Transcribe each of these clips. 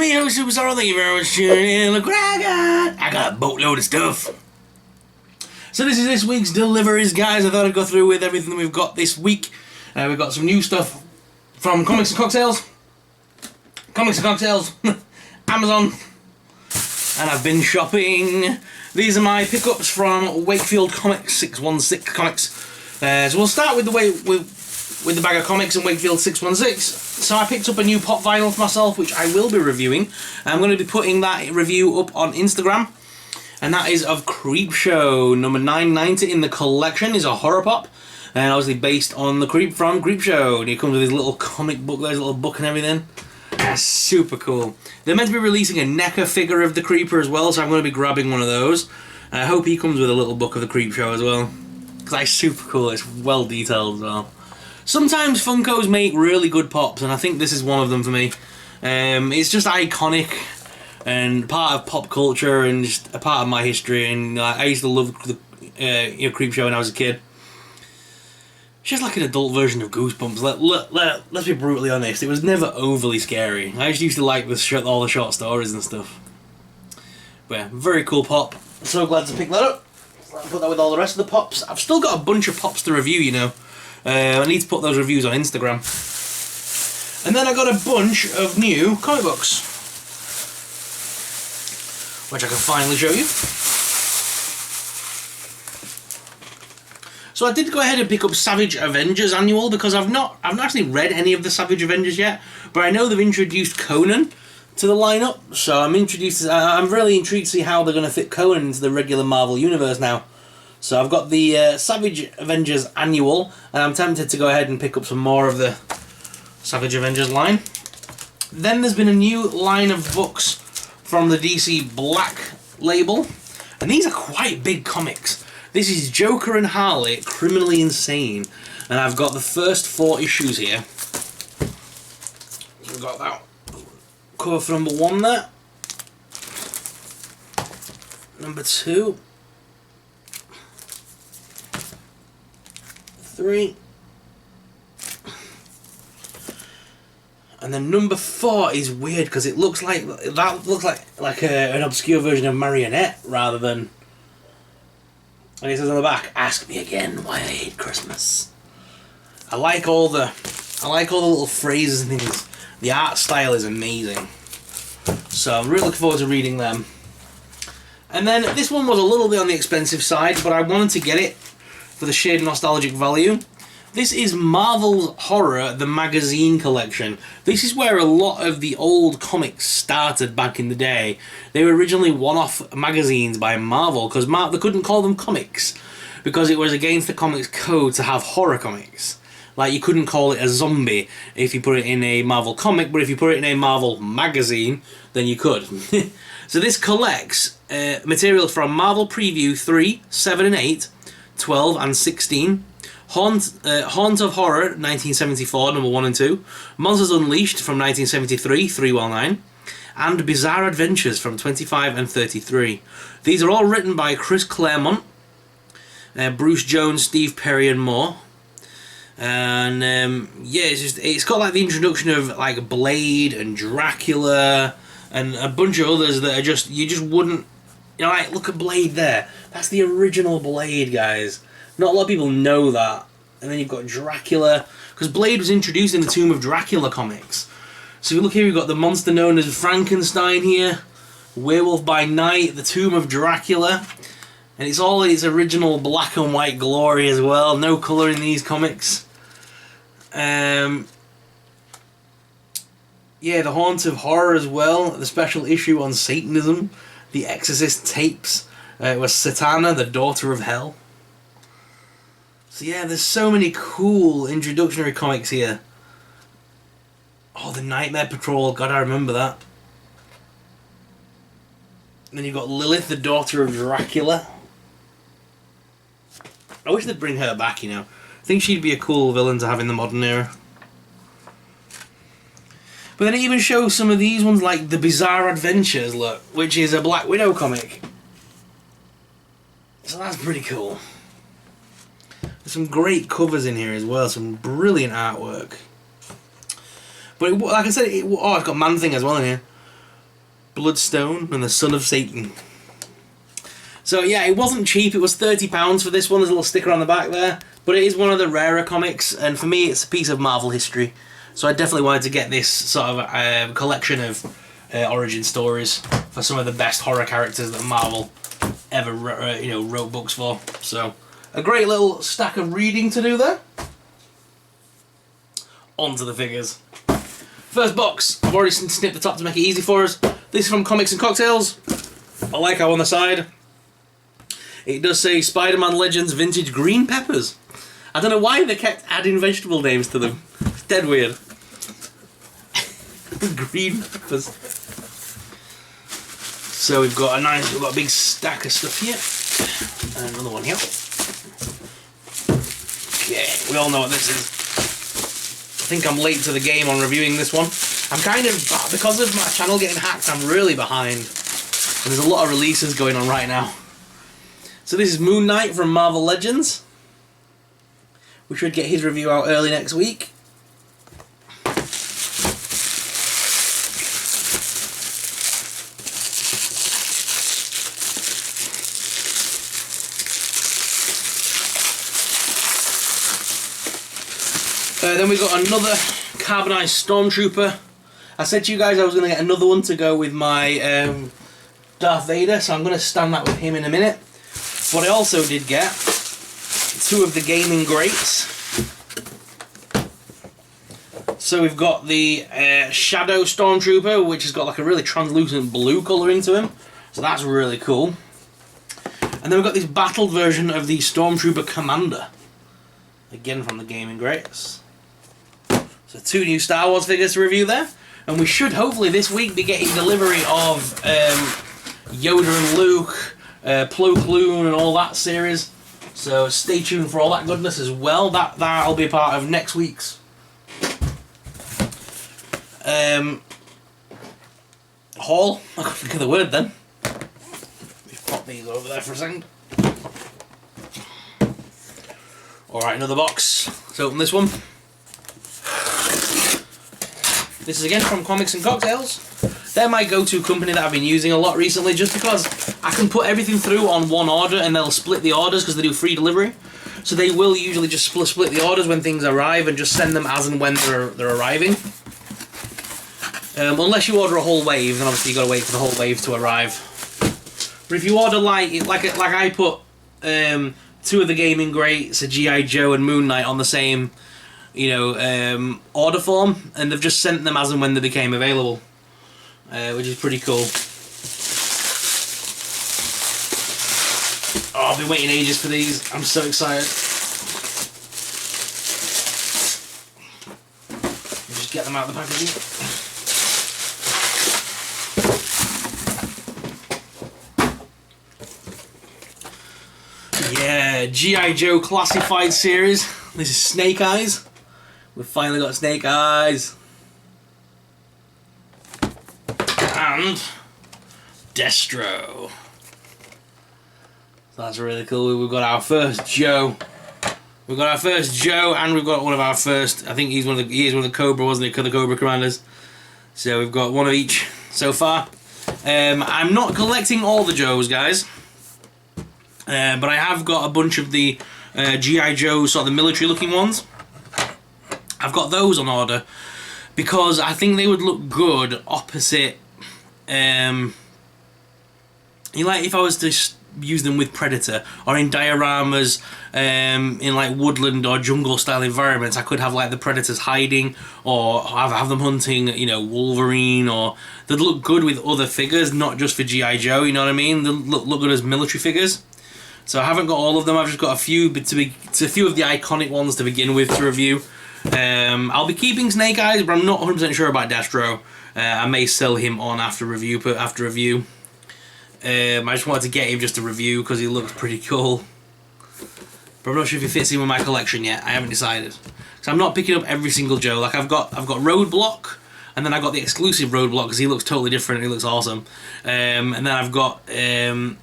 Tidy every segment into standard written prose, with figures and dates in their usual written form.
me, yo, Superstar. Thank you very much for tuning in. Look what I got a boatload of stuff. So this is this week's deliveries, guys. I thought I'd go through with everything that we've got this week. We've got some new stuff from Comics and Cocktails, Amazon, and I've been shopping. These are my pickups from Wakefield Comics, 616 Comics. So we'll start with the bag of comics in Wakefield 616. So I picked up a new pop vinyl for myself, which I will be reviewing. I'm going to be putting that review up on Instagram. And that is of Creepshow, number 990 in the collection. Is a horror pop, and obviously based on the Creep from Creepshow. And it comes with his little comic book, there's a little book and everything. That's super cool. They're meant to be releasing a NECA figure of the Creeper as well, so I'm going to be grabbing one of those. And I hope he comes with a little book of the Creepshow as well, because that's super cool. It's well detailed as well. Sometimes Funkos make really good pops, and I think this is one of them for me. It's just iconic and part of pop culture and just a part of my history. And I used to love the Creepshow when I was a kid. It's just like an adult version of Goosebumps. Let's be brutally honest. It was never overly scary. I just used to like all the short stories and stuff. But yeah, very cool pop. So glad to pick that up. I'll put that with all the rest of the pops. I've still got a bunch of pops to review, you know. I need to put those reviews on Instagram. And then I got a bunch of new comic books, which I can finally show you. So I did go ahead and pick up Savage Avengers Annual because I've not actually read any of the Savage Avengers yet, but I know they've introduced Conan to the lineup, so I'm really intrigued to see how they're going to fit Conan into the regular Marvel universe now. So I've got the Savage Avengers Annual, and I'm tempted to go ahead and pick up some more of the Savage Avengers line. Then there's been a new line of books from the DC Black label, and these are quite big comics. This is Joker and Harley, Criminally Insane, and I've got the first 4 issues here. We've got that cover for number 1 there, number 2, 3, and then number 4 is weird because it looks like an obscure version of Marionette rather than. And it says on the back, "Ask me again why I hate Christmas." I like all the little phrases and things. The art style is amazing, so I'm really looking forward to reading them. And then this one was a little bit on the expensive side, but I wanted to get it for the sheer nostalgic value. This is Marvel's Horror, the magazine collection. This is where a lot of the old comics started back in the day. They were originally one-off magazines by Marvel, because they couldn't call them comics, because it was against the comics code to have horror comics. Like, you couldn't call it a zombie if you put it in a Marvel comic, but if you put it in a Marvel magazine, then you could. So this collects material from Marvel Preview 3, 7 and 8, 12 and 16, Haunt of Horror, 1974, number 1 and 2, Monsters Unleashed from 1973, 3 while 9, and Bizarre Adventures from 25 and 33. These are all written by Chris Claremont, Bruce Jones, Steve Perry and more. And yeah, it's got like the introduction of like Blade and Dracula and a bunch of others that are you just wouldn't, you know, like look at Blade there. That's the original Blade, guys. Not a lot of people know that. And then you've got Dracula, because Blade was introduced in the Tomb of Dracula comics. So if you look here, we've got the monster known as Frankenstein here, Werewolf by Night, the Tomb of Dracula, and it's all its original black and white glory as well. No colour in these comics. Yeah, the Haunt of Horror as well, the special issue on Satanism, the Exorcist tapes. It was Satana, the Daughter of Hell. So yeah, there's so many cool introductory comics here. Oh, the Nightmare Patrol, God, I remember that. And then you've got Lilith, the Daughter of Dracula. I wish they'd bring her back, you know. I think she'd be a cool villain to have in the modern era. But then it even shows some of these ones, like the Bizarre Adventures, look, which is a Black Widow comic. So that's pretty cool. There's some great covers in here as well, some brilliant artwork. But like I said, it's got Man-Thing as well in here. Bloodstone and the Son of Satan. So yeah, it wasn't cheap. It was £30 for this one. There's a little sticker on the back there. But it is one of the rarer comics, and for me it's a piece of Marvel history. So I definitely wanted to get this sort of collection of origin stories for some of the best horror characters that Marvel ever wrote books for. So a great little stack of reading to do there. On to the figures. First box. I've already snipped the top to make it easy for us. This is from Comics and Cocktails. I like how on the side it does say Spider-Man Legends Vintage Green Peppers. I don't know why they kept adding vegetable names to them. It's dead weird. Green peppers. So we've got a big stack of stuff here. And another one here. Okay, we all know what this is. I think I'm late to the game on reviewing this one. I'm kind of, because of my channel getting hacked, I'm really behind. And there's a lot of releases going on right now. So this is Moon Knight from Marvel Legends. We should get his review out early next week. Then we've got another carbonized Stormtrooper. I said to you guys I was going to get another one to go with my Darth Vader, so I'm going to stand that with him in a minute. But I also did get two of the gaming greats. So we've got the Shadow Stormtrooper, which has got like a really translucent blue colouring to him. So that's really cool. And then we've got this battled version of the Stormtrooper Commander. Again from the gaming greats. So two new Star Wars figures to review there. And we should hopefully this week be getting delivery of Yoda and Luke, Plo Koon and all that series. So stay tuned for all that goodness as well. That'll be a part of next week's haul. I can't think of the word then. Just pop these over there for a second. Alright, another box. Let's open this one. This is again from Comics and Cocktails. They're my go-to company that I've been using a lot recently just because I can put everything through on one order and they'll split the orders because they do free delivery. So they will usually just split the orders when things arrive and just send them as and when they're arriving. Unless you order a whole wave, then obviously you've got to wait for the whole wave to arrive. But if you order like I put two of the gaming greats, a G.I. Joe and Moon Knight on the same order form, and they've just sent them as and when they became available. Which is pretty cool. Oh, I've been waiting ages for these. I'm so excited. Just get them out of the packaging. Yeah, G.I. Joe Classified Series. This is Snake Eyes. We've finally got Snake Eyes. And Destro. That's really cool. We've got our first Joe. We've got our first Joe, and we've got one of our first. I think he is one of the Cobra, wasn't he? The Cobra Commanders. So we've got one of each so far. I'm not collecting all the Joes, guys, but I have got a bunch of the G.I. Joe, sort of the military-looking ones. I've got those on order because I think they would look good opposite. Like if I was to use them with Predator or in dioramas, in like woodland or jungle style environments, I could have like the Predators hiding or have them hunting, Wolverine, or they'd look good with other figures, not just for G.I. Joe. You know what I mean? They look good as military figures. So I haven't got all of them. I've just got a few, but a few of the iconic ones to begin with to review. I'll be keeping Snake Eyes, but I'm not 100% sure about Destro. I may sell him on after review. I just wanted to get him just to review because he looks pretty cool. But I'm not sure if he fits in with my collection yet. I haven't decided. So I'm not picking up every single Joe. Like I've got Roadblock, and then I've got the exclusive Roadblock because he looks totally different. He looks awesome. And then I've got the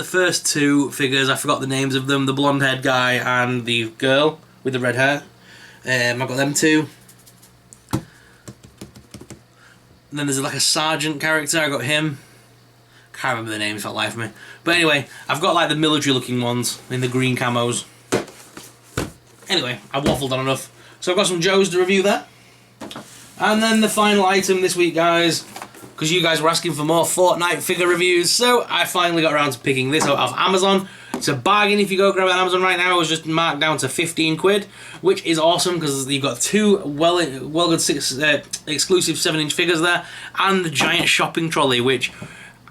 first two figures. I forgot the names of them. The blonde-haired guy and the girl with the red hair. I've got them two. And then there's like a sergeant character, I got him. Can't remember the names for the life of me. But anyway, I've got like the military looking ones in the green camos. Anyway, I waffled on enough. So I've got some Joes to review there. And then the final item this week, guys, because you guys were asking for more Fortnite figure reviews, so I finally got around to picking this out of Amazon. It's a bargain if you go grab it on Amazon right now. It was just marked down to 15 quid, which is awesome because you've got two well good exclusive 7-inch figures there, and the giant shopping trolley, which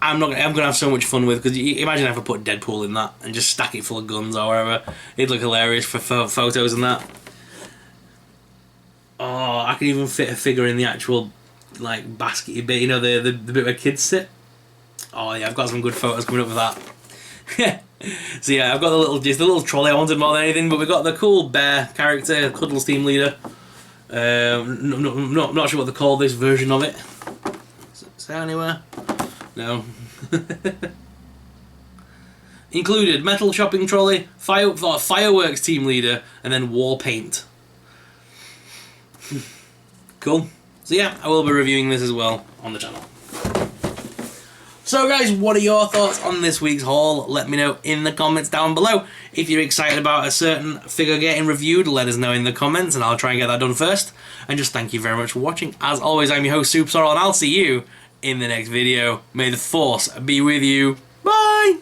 I'm gonna have so much fun with, because imagine if I put Deadpool in that and just stack it full of guns or whatever. It'd look hilarious for photos and that. Oh, I can even fit a figure in the actual like basket bit, you know, the bit where kids sit. Oh yeah, I've got some good photos coming up with that. So yeah, I've got the little trolley I wanted more than anything, but we've got the cool bear character, Cuddles team leader. Not sure what they call this version of it. Is that anywhere? No. Included metal shopping trolley, fireworks team leader, and then wall paint. Cool. So yeah, I will be reviewing this as well on the channel. So guys, what are your thoughts on this week's haul? Let me know in the comments down below. If you're excited about a certain figure getting reviewed, let us know in the comments and I'll try and get that done first. And just thank you very much for watching. As always, I'm your host, Soup Sorrel, and I'll see you in the next video. May the Force be with you. Bye!